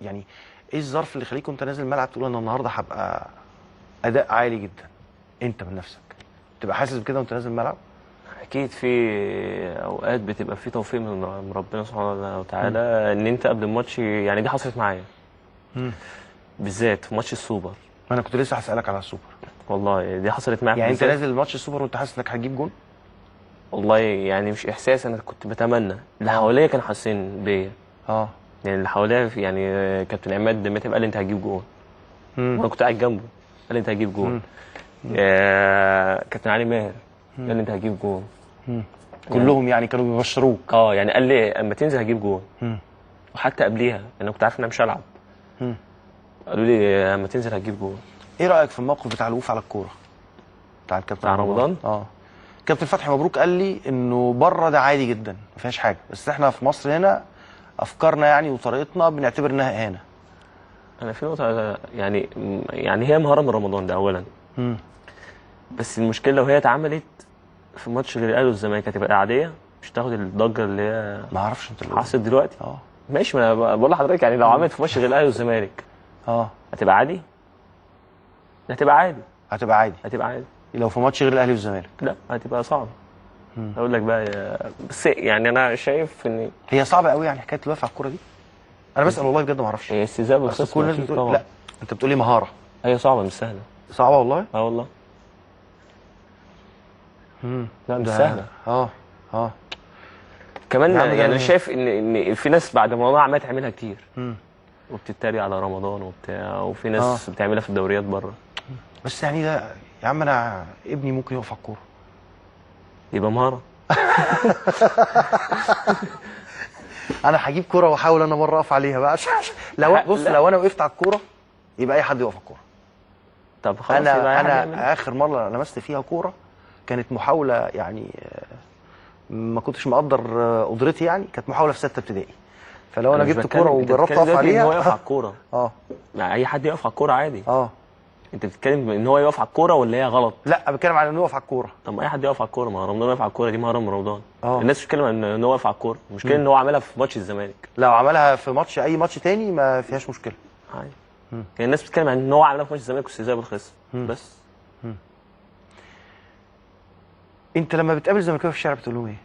يعني ايه الظرف اللي يخليك وانت نازل الملعب تقول انا النهارده هبقى اداء عالي جدا؟ انت من نفسك تبقى حاسس بكده وانت نازل الملعب؟ اكيد في اوقات بتبقى في توفيق من ربنا سبحانه وتعالى ان انت قبل الماتش، يعني دي حصلت معايا بالذات في ماتش السوبر. ما انا كنت لسه هسالك على السوبر. والله دي حصلت معايا يعني انت نازل ماتش السوبر وانت حاسس انك هتجيب جون؟ والله يعني مش احساس، انا كنت بتمنى. اللي حواليا كانوا حاسين بيا. يعني اللي حواليا يعني كابتن عماد متعب قال لي انت هتجيب جون. وانا كنت قاعد جنبه قال لي انت هتجيب جون. كابتن علي ماهر قال لي انت هتجيب جون. كلهم يعني كانوا بيبشروك؟ يعني قال لي اما تنزل هجيب جون. وحتى قبليها انا كنت عارف ان انا مش هلعب. قالوا لي اما تنزل هتجيب جون. ايه رايك في الموقف بتاع الوقوف على الكوره بتاع الكابتن بتاع رمضان؟ كابتن فتحي مبروك قال لي انه بره ده عادي جدا ما فيهاش حاجه، بس احنا في مصر هنا افكارنا يعني وطريقتنا بنعتبر انها اهانه. انا في نقطه يعني هي مهاره من رمضان ده اولا. بس المشكله لو هي اتعملت في ماتش غير الاهلي والزمالك هتبقى عاديه، مش تاخد الضجه اللي هي ما اعرفش انت اللي حصلت دلوقتي. ماشي، ما انا بقول لحضرتك يعني لو عملت في ماتش غير الاهلي والزمالك هتبقى عادي. هتبقى عادي. هتبقى عادي لو في ماتش غير الاهلي والزمالك لا هتبقى صعبه. اقول لك بقى بس يعني انا شايف ان هي صعبه قوي. يعني حكايه الوقف على الكوره دي انا بسال والله بجد ما اعرفش. هي استهزاء بالخصم. كل الناس بتقول لا، انت بتقول لي مهاره. هي صعبه مش سهله. صعبه والله؟ والله. لا مش سهله. كمان يعني انا شايف ان في ناس بعد ما عماله تعملها كتير وبتتريق على رمضان وبتاع، وفي ناس بتعملها في الدوريات بره. بس يعني ده يا عم انا ابني ممكن يقف على الكوره يبقى مهاره. انا هجيب كوره واحاول انا مره اقف عليها بقى. لو بص لو انا وقفت على الكوره يبقى اي حد يقف على الكوره. طب خلاص انا اخر مره لمست فيها كوره كانت محاوله، يعني ما كنتش مقدر قدرتي، يعني كانت محاوله في 6 ابتدائي. فلو انا جبت كوره وجربت اقف عليها هو يقف على الكوره. يعني اي حد يقف على الكوره عادي. انت بتتكلم ان هو يقف على الكوره ولا هي غلط؟ لا بتكلم على انه يقف على الكوره. طب ما اي حد يقف على الكوره، ما رمضان يقف على الكوره دي مهاره من رمضان. الناس بتتكلم عن ان هو يقف على الكوره، المشكله ان هو عملها في ماتش الزمالك. لو عملها في ماتش اي ماتش تاني ما فيهاش مشكله. عادي. يعني الناس بتتكلم عن ان هو عملها في ماتش الزمالك واستهزاء بالخصم بس. انت لما بتقابل زملكاوي في الشارع بتقول لهم ايه؟